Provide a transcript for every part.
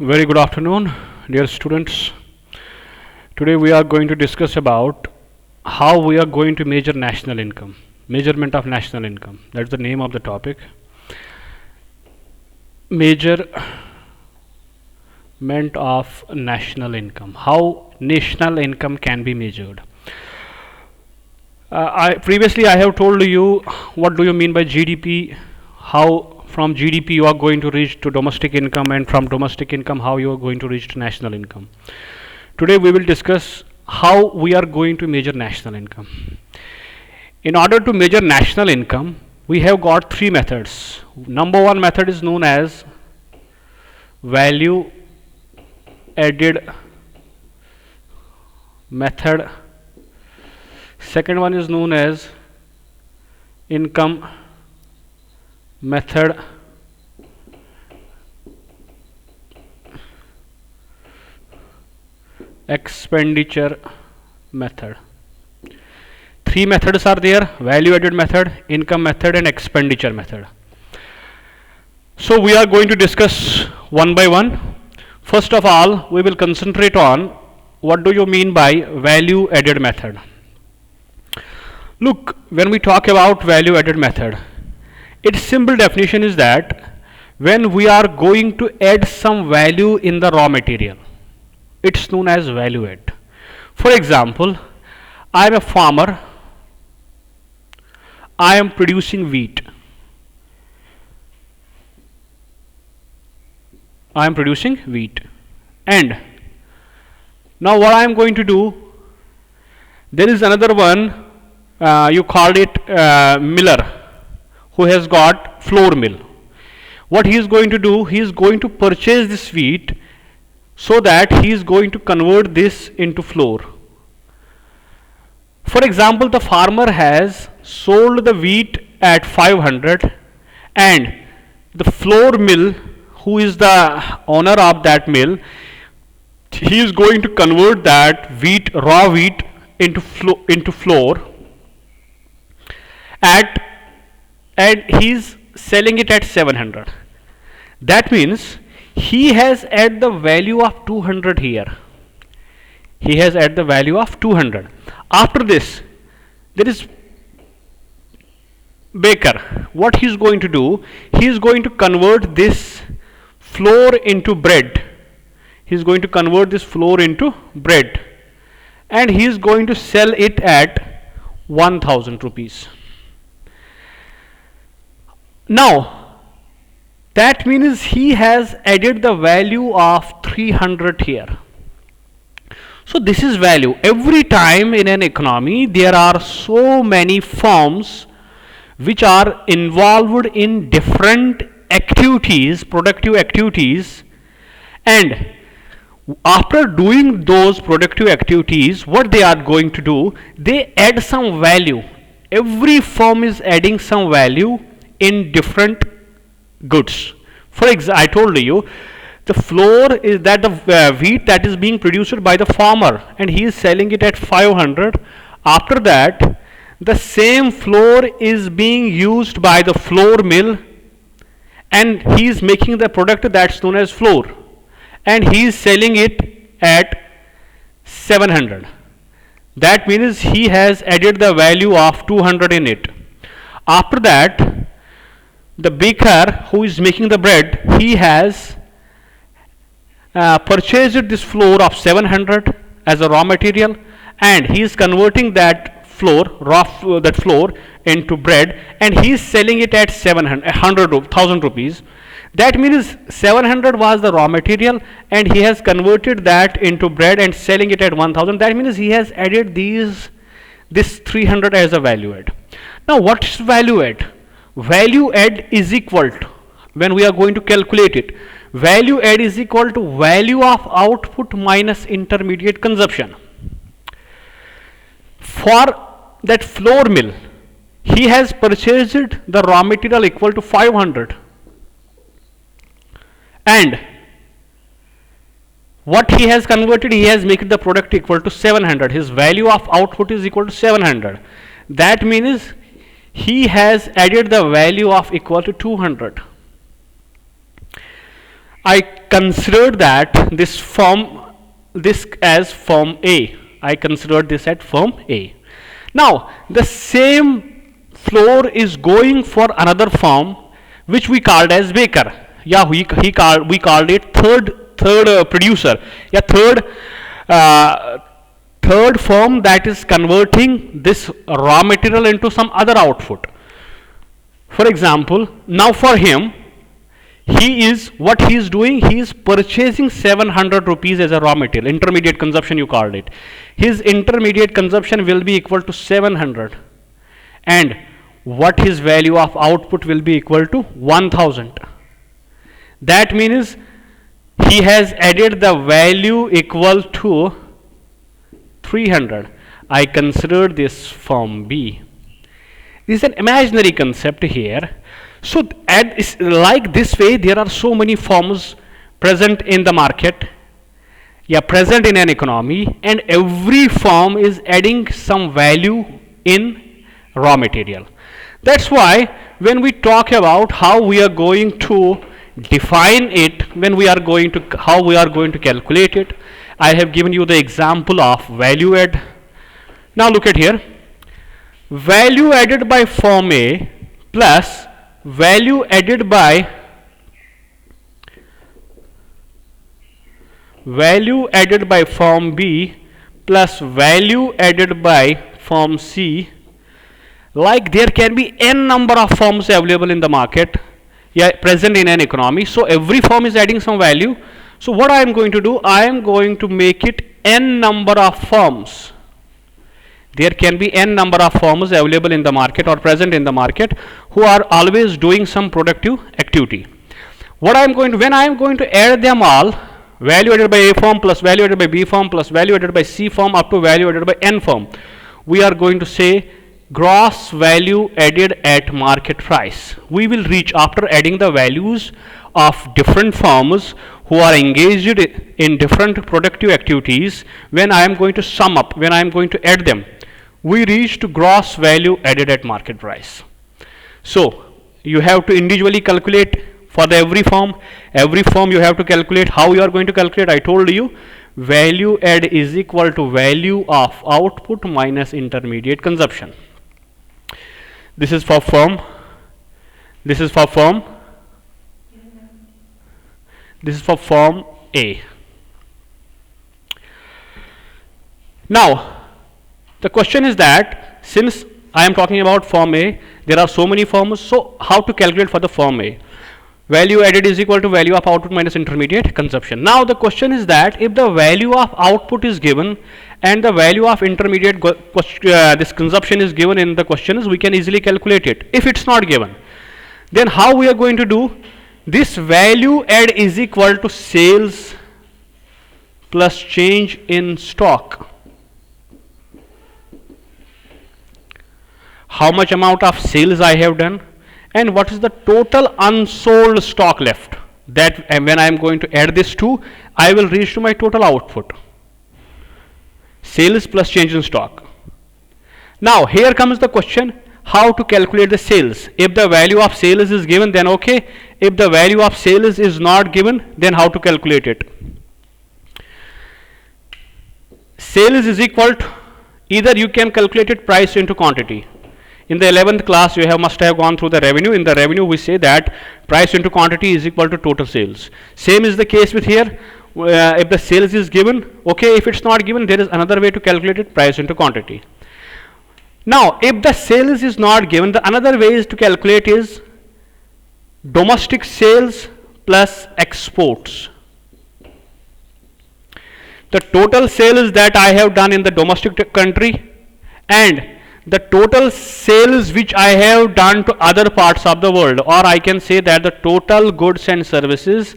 Very good afternoon, dear students. Today we are going to discuss about how we are going to measure national income. Measurement of national income. That's the name of the topic. Measurement of national income. How national income can be measured. Previously I have told you what do you mean by GDP, how from GDP you are going to reach to domestic income, and from domestic income how you are going to reach to national income. Today we will discuss how we are going to measure national income. In order to measure national income, we have got three methods. Number one method is known as value added method. Second one is known as income method. Expenditure method. Three methods are there: value added method, income method, and expenditure method. So we are going to discuss one by one. First of all, we will concentrate on what do you mean by value added method. Look, when we talk about value added method, its simple definition is that when we are going to add some value in the raw material, it's known as value add. For example, I am a farmer, I am producing wheat. I am producing wheat, and now what I am going to do, there is another one, you called it miller, who has got flour mill. What he is going to do, he is going to purchase this wheat so that he is going to convert this into flour. For example, the farmer has sold the wheat at 500, and the flour mill, who is the owner of that mill, he is going to convert that wheat, raw wheat, into flour and he is selling it at 700. That means he has added the value of 200 here. He has added the value of 200. After this, there is baker. What he is going to do, he is going to convert this flour into bread. He is going to convert this flour into bread, and he is going to sell it at 1000 rupees. Now, that means he has added the value of 300 here. So this is value. Every time in an economy there are so many firms which are involved in different activities, productive activities, and after doing those productive activities, what they are going to do, they add some value. Every firm is adding some value in different goods. For example, I told you the flour is that the wheat that is being produced by the farmer, and he is selling it at 500. After that, the same flour is being used by the flour mill, and he is making the product that's known as flour, and he is selling it at 700. That means he has added the value of 200 in it. After that, the baker who is making the bread, he has purchased this flour of 700 as a raw material, and he is converting that flour, that flour into bread, and he is selling it at 1,000 rupees. That means 700 was the raw material, and he has converted that into bread and selling it at 1000. That means he has added this 300 as a value add. Now what is value add? Value add is equal to, when we are going to calculate it, value add is equal to value of output minus intermediate consumption. For that flour mill, he has purchased the raw material equal to 500, and what he has converted, he has made the product equal to 700. His value of output is equal to 700. That means he has added the value of equal to 200. I considered that this as firm A. I considered this at firm A. Now the same floor is going for another firm which we called as Baker. Yeah, we called it third producer. Yeah, third firm that is converting this raw material into some other output. For example, now for him, he is purchasing 700 rupees as a raw material, intermediate consumption you called it. His intermediate consumption will be equal to 700, and what his value of output will be equal to 1000. That means he has added the value equal to 300. I consider this firm B. This is an imaginary concept here. So like this way, there are so many firms present in the market, present in an economy, and every firm is adding some value in raw material. That's why when we talk about how we are going to define it, how we are going to calculate it, I have given you the example of value add. Now look at here. Value added by firm A plus value added by firm B plus value added by firm C. Like there can be n number of firms available in the market, present in an economy. So every firm is adding some value. So what I am going to do, I am going to make it n number of firms. There can be n number of firms available in the market or present in the market who are always doing some productive activity. What I am going to, when I am going to add them all, value added by A firm plus value added by B firm plus value added by C firm up to value added by n firm, we are going to say gross value added at market price. We will reach, after adding the values of different firms who are engaged in different productive activities, when I am going to sum up, when I am going to add them, we reach to gross value added at market price. So you have to individually calculate for every firm you have to calculate. How you are going to calculate? I told you value add is equal to value of output minus intermediate consumption. This is for firm, this is for firm A. Now the question is that since I am talking about firm A, there are so many firms, so how to calculate for the firm A? Value added is equal to value of output minus intermediate consumption. Now the question is that if the value of output is given and the value of intermediate this consumption is given in the questions, we can easily calculate it. If it's not given, then how we are going to do? This value add is equal to sales plus change in stock. How much amount of sales I have done and what is the total unsold stock left. That when I am going to add this to, I will reach to my total output. Sales plus change in stock. Now here comes the question, how to calculate the sales. If the value of sales is given, then okay. If the value of sales is not given, then how to calculate it? Sales is equal to, either you can calculate it price into quantity. In the 11th class, you must have gone through the revenue. In the revenue, we say that price into quantity is equal to total sales. Same is the case with here. If the sales is given, okay. If it's not given, there is another way to calculate it, price into quantity. Now, if the sales is not given, the another way is to calculate is domestic sales plus exports. The total sales that I have done in the domestic country and the total sales which I have done to other parts of the world, or I can say that the total goods and services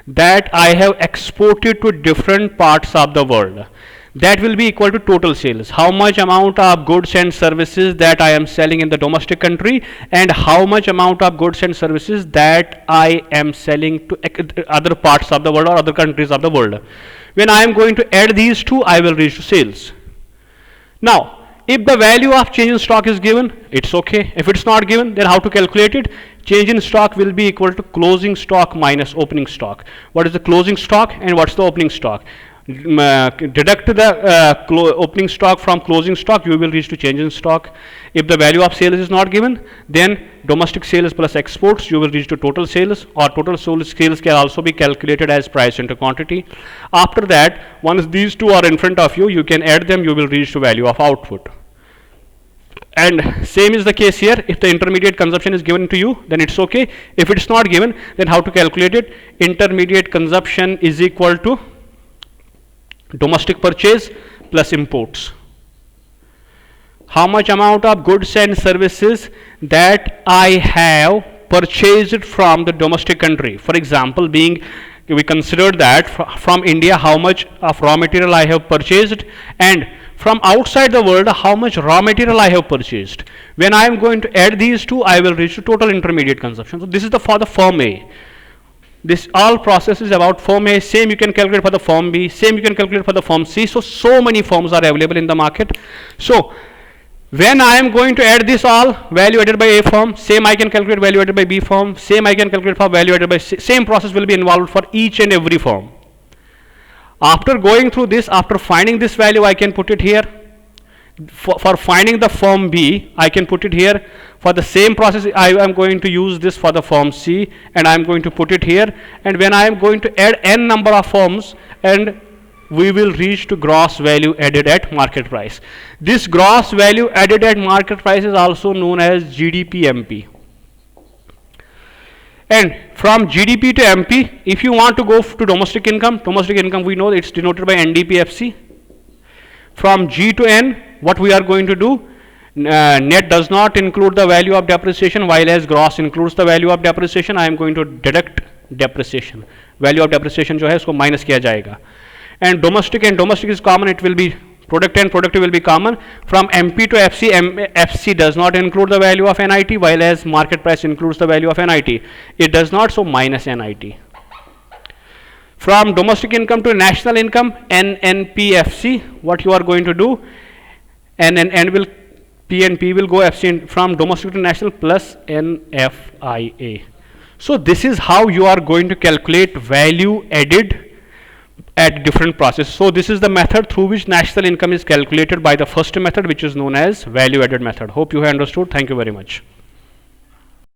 that I have exported to different parts of the world, that will be equal to total sales. How much amount of goods and services that I am selling in the domestic country and how much amount of goods and services that I am selling to other parts of the world or other countries of the world. When I am going to add these two, I will reach to sales. Now, if the value of change in stock is given, it's okay. If it's not given, then how to calculate it? change in stock will be equal to closing stock minus opening stock. What is the closing stock and what's the opening stock? Deduct the opening stock from closing stock, you will reach to change in stock. If the value of sales is not given, then domestic sales plus exports, you will reach to total sales, or total sales can also be calculated as price into quantity. After that, once these two are in front of you, you can add them, you will reach to value of output. And same is the case here. If the intermediate consumption is given to you, then it's okay. If it's not given, then how to calculate it? Intermediate consumption is equal to domestic purchase plus imports. How much amount of goods and services that I have purchased from the domestic country. For example, we consider that from India how much of raw material I have purchased, and from outside the world how much raw material I have purchased. When I am going to add these two, I will reach to total intermediate consumption. So this is for the firm A. This all process is about firm A. Same you can calculate for the firm B. Same you can calculate for the firm C. So many firms are available in the market. So when I am going to add this all, value added by A firm, same I can calculate value added by B firm, same I can calculate for value added by C. Same process will be involved for each and every firm. After going through this, after finding this value, I can put it here. For finding the firm B, I can put it here. For the same process, I am going to use this for the firm C, and I am going to put it here. And when I am going to add n number of firms, and we will reach to gross value added at market price. This gross value added at market price is also known as GDP MP. And from GDP to MP, if you want to go to domestic income we know it's denoted by NDPFC. From G to N, what we are going to do, net does not include the value of depreciation, while as gross includes the value of depreciation. I am going to deduct depreciation. Value of depreciation जो है उसको minus किया जाएगा. And domestic is common, it will be product and productive will be common. From MP to FC, FC does not include the value of NIT, while as market price includes the value of NIT. It does not, so minus NIT. From domestic income to national income, NNPFC, what you are going to do, N will P and P will go FC from domestic to national plus NFIA. So this is how you are going to calculate value added at different processes. So this is the method through which national income is calculated by the first method, which is known as value added method. Hope you have understood. Thank you very much.